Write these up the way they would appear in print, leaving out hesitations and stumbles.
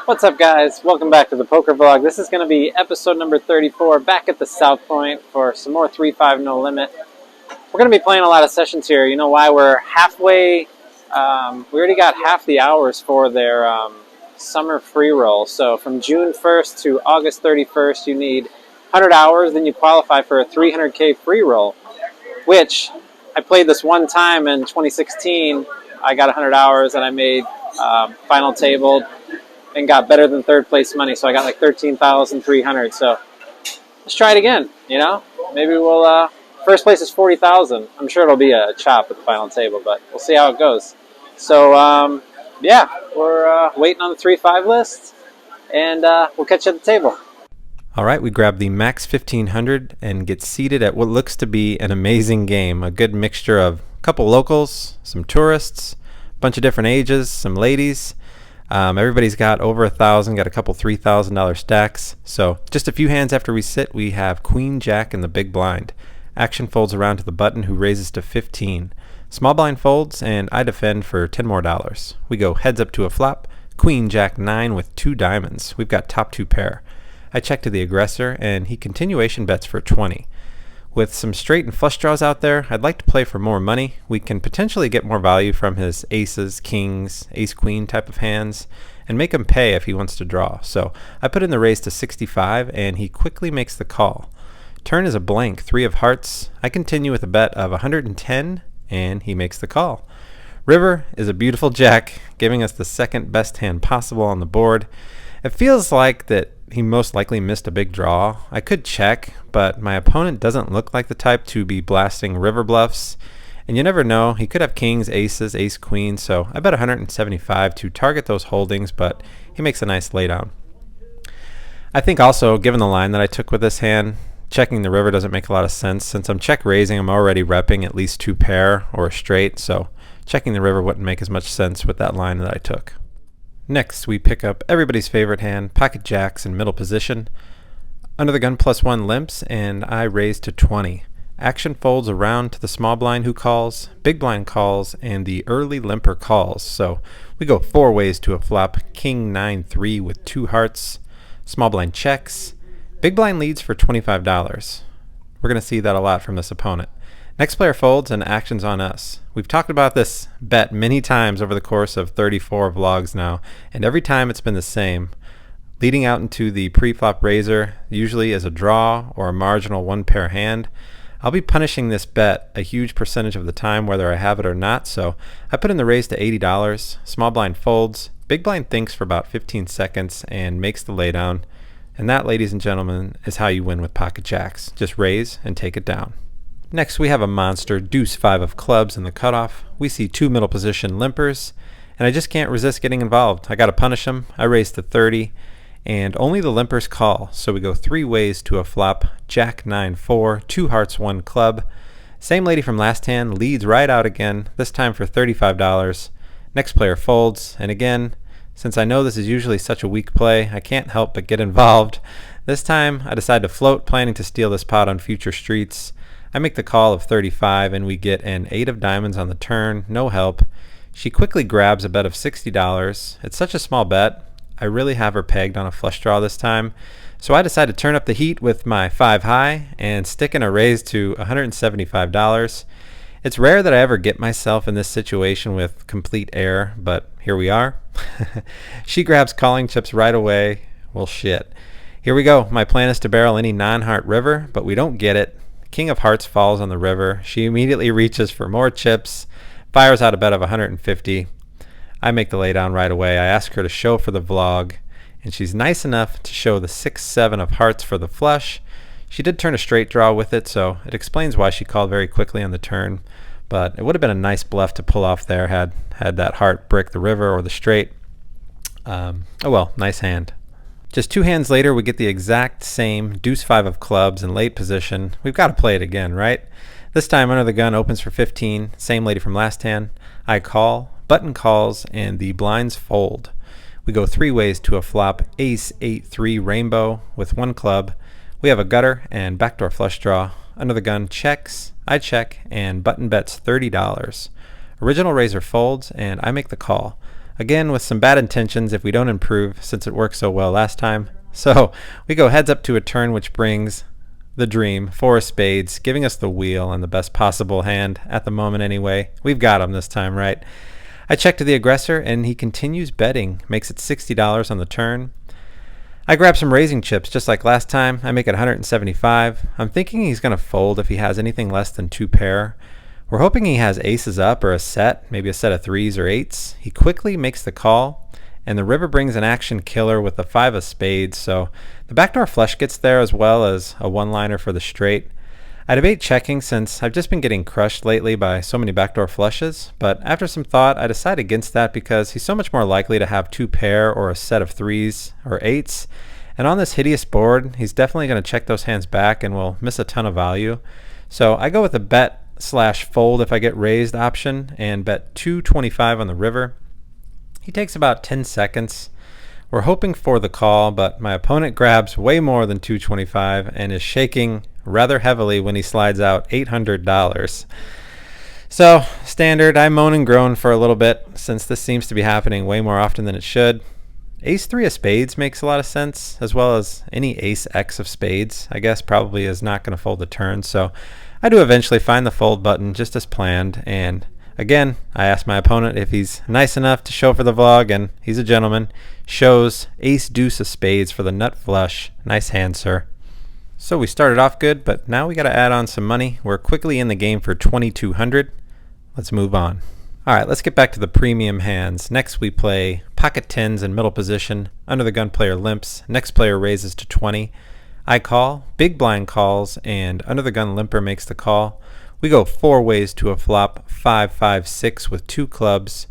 What's up, guys? Welcome back to the poker vlog. This is going to be episode number 34, back at the South Point for some more 3-5 no limit. We're going to be playing a lot of sessions here. You know why? We're halfway, we already got half the hours for their summer free roll. So from June 1st to August 31st, you need 100 hours, then you qualify for a 300K free roll, which I played this one time in 2016. I got 100 hours and I made final table and got better than third place money, so I got like 13,300. So let's try it again. You know, maybe we'll. First place is 40,000. I'm sure it'll be a chop at the final table, but we'll see how it goes. So yeah, we're waiting on the 3-5 list, and we'll catch you at the table. All right, we grab the max 1500 and get seated at what looks to be an amazing game. A good mixture of a couple locals, some tourists, a bunch of different ages, some ladies. Everybody's got over 1,000, got a couple $3,000 stacks. So just a few hands after we sit, we have Queen Jack in the big blind. Action folds around to the button, who raises to 15. Small blind folds, and I defend for 10 more dollars. We go heads up to a flop, Queen Jack 9 with 2 diamonds. We've got top 2 pair. I check to the aggressor, and he continuation bets for 20. With some straight and flush draws out there, I'd like to play for more money. We can potentially get more value from his aces, kings, ace-queen type of hands, and make him pay if he wants to draw. So I put in the raise to 65, and he quickly makes the call. Turn is a blank, 3 of hearts. I continue with a bet of 110, and he makes the call. River is a beautiful jack, giving us the second best hand possible on the board. It feels like that he most likely missed a big draw. I could check, but my opponent doesn't look like the type to be blasting river bluffs. And you never know, he could have kings, aces, ace, queen, so I bet 175 to target those holdings, but he makes a nice laydown. I think also, given the line that I took with this hand, checking the river doesn't make a lot of sense. Since I'm check raising, I'm already repping at least 2 pair or a straight, so checking the river wouldn't make as much sense with that line that I took. Next, we pick up everybody's favorite hand, pocket jacks in middle position. Under the gun +1 limps, and I raise to 20. Action folds around to the small blind, who calls, big blind calls, and the early limper calls. So we go 4 ways to a flop, king 9-3 with 2 hearts. Small blind checks. Big blind leads for $25. We're going to see that a lot from this opponent. Next player folds, and action's on us. We've talked about this bet many times over the course of 34 vlogs now, and every time it's been the same. Leading out into the pre-flop raiser, usually as a draw or a marginal 1-pair hand. I'll be punishing this bet a huge percentage of the time, whether I have it or not, so I put in the raise to $80. Small blind folds. Big blind thinks for about 15 seconds and makes the laydown. And that, ladies and gentlemen, is how you win with pocket jacks. Just raise and take it down. Next, we have a monster deuce 5 of clubs in the cutoff. We see 2 middle position limpers, and I just can't resist getting involved. I got to punish them. I raise to 30, and only the limpers call. So we go 3 ways to a flop, jack 9-4, 2 hearts, 1 club. Same lady from last hand leads right out again, this time for $35. Next player folds, and again, since I know this is usually such a weak play, I can't help but get involved. This time, I decide to float, planning to steal this pot on future streets. I make the call of 35, and we get an 8 of diamonds on the turn, no help. She quickly grabs a bet of $60. It's such a small bet, I really have her pegged on a flush draw this time. So I decide to turn up the heat with my 5 high and stick in a raise to $175. It's rare that I ever get myself in this situation with complete air, but here we are. She grabs calling chips right away. Well, shit. Here we go. My plan is to barrel any non-heart river, but we don't get it. King of hearts falls on the river. She immediately reaches for more chips, fires out a bet of 150. I make the laydown right away. I ask her to show for the vlog, and she's nice enough to show the 6-7 of hearts for the flush. She did turn a straight draw with it, so it explains why she called very quickly on the turn, but it would have been a nice bluff to pull off there had that heart brick the river or the straight. Oh well, nice hand. Just 2 hands later, we get the exact same deuce 5 of clubs in late position. We've got to play it again, right? This time under the gun opens for 15, same lady from last hand. I call, button calls, and the blinds fold. We go 3 ways to a flop, ace 8-3 rainbow with 1 club. We have a gutter and backdoor flush draw. Under the gun checks, I check, and button bets $30. Original raiser folds, and I make the call. again with some bad intentions if we don't improve since it worked so well last time. So we go heads up to a turn, which brings the dream, 4 of spades, giving us the wheel and the best possible hand at the moment anyway. We've got him this time, right? I check to the aggressor, and he continues betting, makes it $60 on the turn. I grab some raising chips just like last time. I make it 175. I'm thinking he's going to fold if he has anything less than 2 pair. We're hoping he has aces up or a set, maybe a set of 3s or 8s. He quickly makes the call, and the river brings an action killer with the 5 of spades, so the backdoor flush gets there as well as a one-liner for the straight. I debate checking since I've just been getting crushed lately by so many backdoor flushes, but after some thought I decide against that because he's so much more likely to have 2 pair or a set of 3s or 8s, and on this hideous board he's definitely going to check those hands back and will miss a ton of value. So I go with a bet/fold if I get raised option and bet 225 on the river. He takes about 10 seconds. We're hoping for the call, but my opponent grabs way more than 225 and is shaking rather heavily when he slides out $800. So, standard, I moan and groan for a little bit since this seems to be happening way more often than it should. Ace-3 of spades makes a lot of sense, as well as any ace-x of spades, I guess probably is not going to fold the turn, so I do eventually find the fold button just as planned, and again, I ask my opponent if he's nice enough to show for the vlog, and he's a gentleman. Shows ace-deuce of spades for the nut flush. Nice hand, sir. So we started off good, but now we got to add on some money. We're quickly in the game for $2,200. Let's move on. All right, let's get back to the premium hands. Next we play pocket tens in middle position. Under the gun player limps. Next player raises to 20. I call, big blind calls, and under the gun limper makes the call. We go 4 ways to a flop, 5-5-6 with 2 clubs.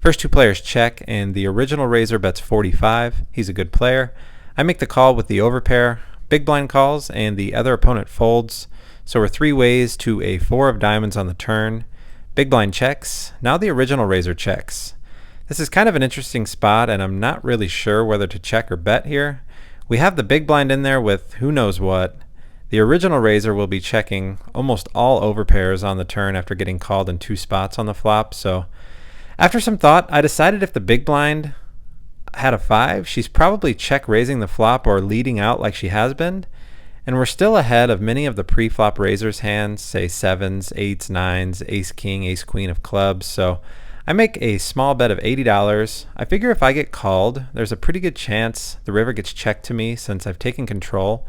First 2 players check, and the original raiser bets 45. He's a good player. I make the call with the overpair. Big blind calls, and the other opponent folds. So we're 3 ways to a 4 of diamonds on the turn. Big blind checks. Now the original raiser checks. This is kind of an interesting spot, and I'm not really sure whether to check or bet here. We have the big blind in there with who knows what. The original raiser will be checking almost all overpairs on the turn after getting called in 2 spots on the flop. So after some thought, I decided if the big blind had a 5, she's probably check raising the flop or leading out like she has been. And we're still ahead of many of the pre-flop raisers' hands, say 7s, 8s, 9s, ace-king, ace-queen of clubs. So I make a small bet of $80. I figure if I get called, there's a pretty good chance the river gets checked to me since I've taken control.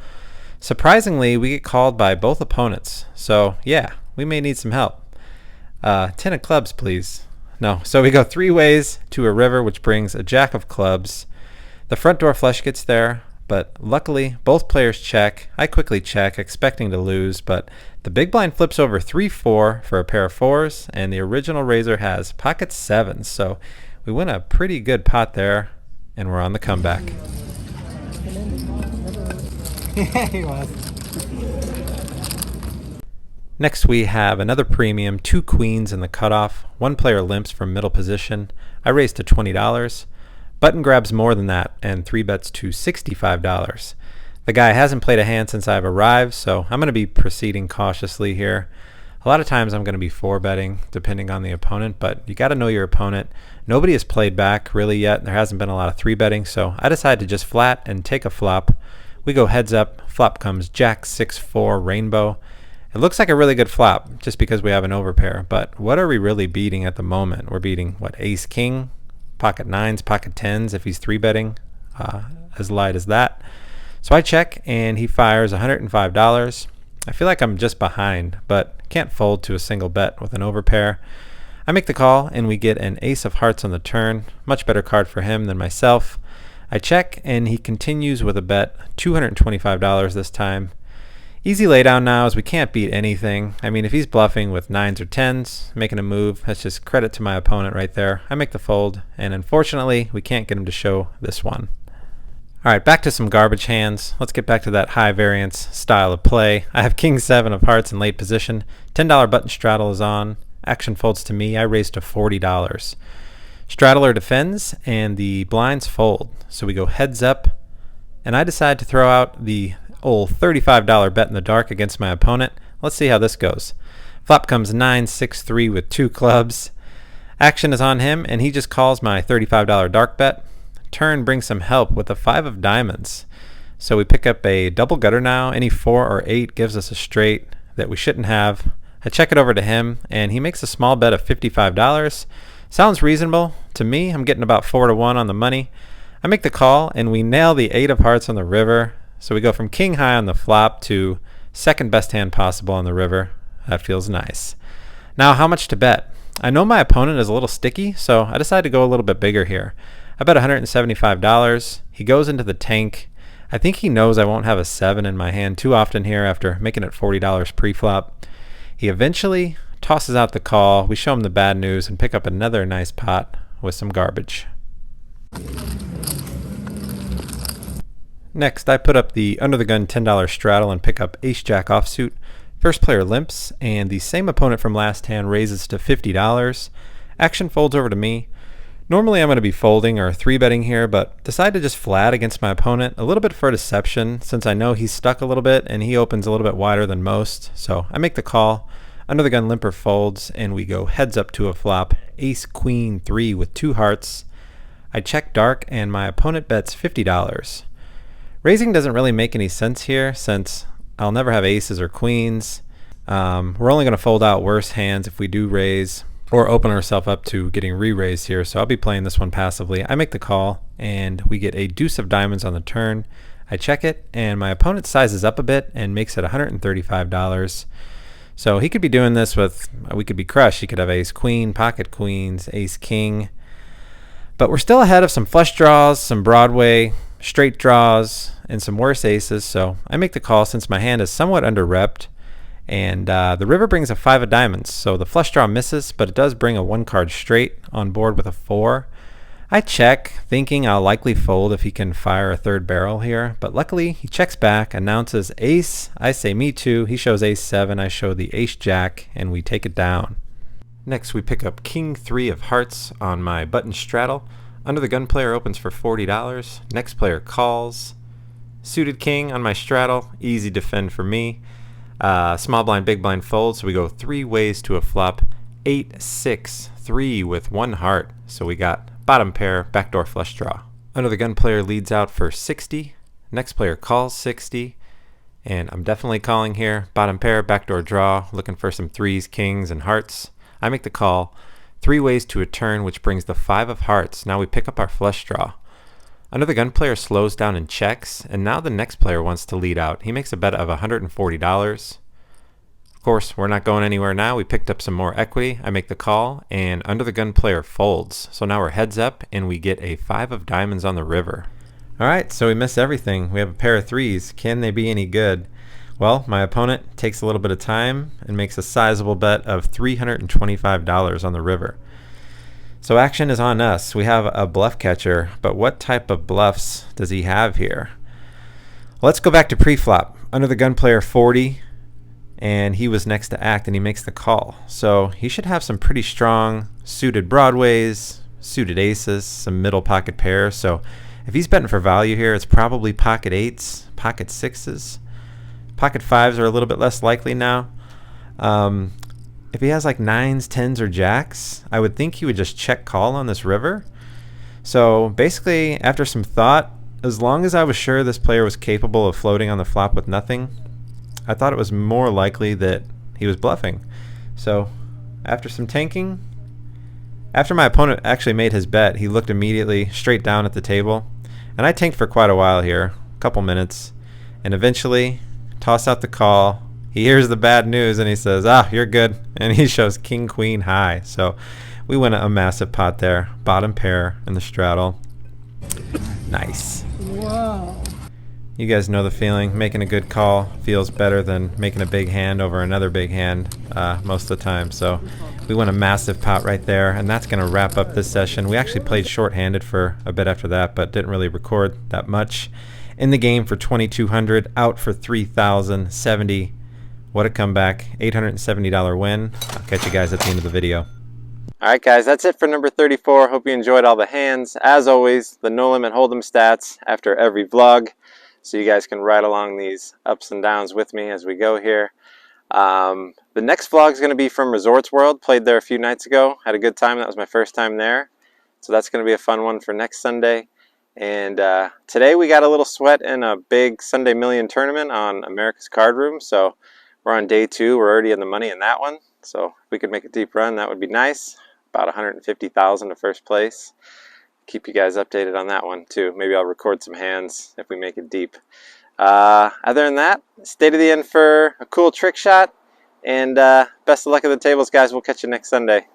Surprisingly, we get called by both opponents. So yeah, we may need some help. 10 of clubs, please. No, so we go 3 ways to a river, which brings a jack of clubs. The front door flush gets there, but luckily both players check. I quickly check, expecting to lose, but the big blind flips over 3-4 for a pair of 4s, and the original raiser has pocket 7s. So we win a pretty good pot there, and we're on the comeback. He was. Next we have another premium, 2 queens in the cutoff. 1 player limps from middle position. I raise to $20. Button grabs more than that and 3 bets to $65. The guy hasn't played a hand since I've arrived, so I'm going to be proceeding cautiously here. A lot of times I'm going to be 4-betting depending on the opponent, but you got to know your opponent. Nobody has played back really yet. There hasn't been a lot of 3-betting, so I decided to just flat and take a flop. We go heads up. Flop comes Jack 6-4 rainbow. It looks like a really good flop just because we have an overpair, but what are we really beating at the moment? We're beating, what, ace-king, pocket 9s, pocket 10s if he's 3-betting, as light as that. So I check, and he fires $105. I feel like I'm just behind, but can't fold to a single bet with an overpair. I make the call, and we get an ace of hearts on the turn. Much better card for him than myself. I check, and he continues with a bet, $225 this time. Easy laydown now as we can't beat anything. I mean, if he's bluffing with 9s or 10s, making a move, that's just credit to my opponent right there. I make the fold, and unfortunately, we can't get him to show this one. All right, back to some garbage hands. Let's get back to that high variance style of play. I have king 7 of hearts in late position. $10 button straddle is on. Action folds to me. I raise to $40. Straddler defends, and the blinds fold. So we go heads up, and I decide to throw out the old $35 bet in the dark against my opponent. Let's see how this goes. Flop comes 9-6-3 with 2 clubs. Action is on him, and he just calls my $35 dark bet. Turn brings some help with a 5 of diamonds. So we pick up a double gutter now. Any 4 or 8 gives us a straight that we shouldn't have. I check it over to him, and he makes a small bet of $55. Sounds reasonable to me. I'm getting about 4 to 1 on the money. I make the call, and we nail the 8 of hearts on the river. So we go from king high on the flop to second best hand possible on the river. That feels nice. Now, how much to bet? I know my opponent is a little sticky, so I decided to go a little bit bigger here. I bet $175. He goes into the tank. I think he knows I won't have a 7 in my hand too often here after making it $40 pre-flop. He eventually tosses out the call. We show him the bad news and pick up another nice pot with some garbage. Next, I put up the under the gun $10 straddle and pick up ace-jack offsuit. First player limps, and the same opponent from last hand raises to $50. Action folds over to me. Normally I'm going to be folding or 3-betting here, but decide to just flat against my opponent, a little bit for deception since I know he's stuck a little bit and he opens a little bit wider than most. So I make the call. Under the gun limper folds, and we go heads up to a flop. Ace queen 3 with 2 hearts. I check dark, and my opponent bets $50. Raising doesn't really make any sense here since I'll never have aces or queens. We're only going to fold out worse hands if we do raise or open ourselves up to getting re-raised here, so I'll be playing this one passively. I make the call, and we get a deuce of diamonds on the turn. I check it, and my opponent sizes up a bit and makes it $135. So he could be doing this with, we could be crushed. He could have ace queen, pocket queens, ace king. But we're still ahead of some flush draws, some Broadway, straight draws, and some worse aces. So I make the call since my hand is somewhat under-repped. And the river brings a 5 of diamonds. So the flush draw misses, but it does bring a 1-card straight on board with a 4. I check, thinking I'll likely fold if he can fire a 3rd barrel here, but luckily he checks back, announces ace. I say me too. He shows ace 7. I show the ace jack, and we take it down. Next, we pick up king 3 of hearts on my button straddle. Under the gun player opens for $40. Next player calls. Suited king on my straddle. Easy defend for me. Small blind, big blind fold, so we go 3 ways to a flop. 8, 6, 3 with 1 heart. So we got bottom pair, backdoor flush draw. Under the gun player leads out for 60. Next player calls 60. And I'm definitely calling here. Bottom pair, backdoor draw, looking for some 3s, kings, and hearts. I make the call. 3 ways to a turn, which brings the 5 of hearts. Now we pick up our flush draw. Under the gun player slows down and checks, and now the next player wants to lead out. He makes a bet of $140. Of course, we're not going anywhere now. We picked up some more equity. I make the call, and under the gun player folds. So now we're heads up, and we get a 5 of diamonds on the river. All right, so we miss everything. We have a pair of 3s. Can they be any good? Well, my opponent takes a little bit of time and makes a sizable bet of $325 on the river. So action is on us. We have a bluff catcher, but what type of bluffs does he have here? Let's go back to pre-flop. Under the gun player 40, and he was next to act, and he makes the call. So he should have some pretty strong suited broadways, suited aces, some middle pocket pairs. So if he's betting for value here, it's probably pocket 8s, pocket 6s. Pocket 5s are a little bit less likely now. If he has like 9s, 10s, or jacks, I would think he would just check call on this river. So basically, after some thought, as long as I was sure this player was capable of floating on the flop with nothing, I thought it was more likely that he was bluffing. So after some tanking, after my opponent actually made his bet, he looked immediately straight down at the table. And I tanked for quite a while here, a couple minutes, and eventually toss out the call. He hears the bad news and he says, you're good. And he shows king, queen, high. So we win a massive pot there. Bottom pair in the straddle. Nice. Wow. You guys know the feeling. Making a good call feels better than making a big hand over another big hand most of the time. So we win a massive pot right there. And that's going to wrap up this session. We actually played shorthanded for a bit after that, but didn't really record that much. In the game for 2,200, out for 3,070. What a comeback. $870 win. I'll catch you guys at the end of the video. All right, guys, that's it for number 34. Hope you enjoyed all the hands. As always, the No Limit Hold'em stats after every vlog, so you guys can ride along these ups and downs with me as we go here. The next vlog is going to be from Resorts World. Played there a few nights ago. Had a good time. That was my first time there. So that's going to be a fun one for next Sunday. And today we got a little sweat in a big Sunday Million tournament on America's Card Room. So we're on day 2. We're already in the money in that one. So if we could make a deep run, that would be nice. About 150,000 to first place. Keep you guys updated on that one too. Maybe I'll record some hands if we make it deep. Other than that, stay to the end for a cool trick shot. And best of luck at the tables, guys. We'll catch you next Sunday.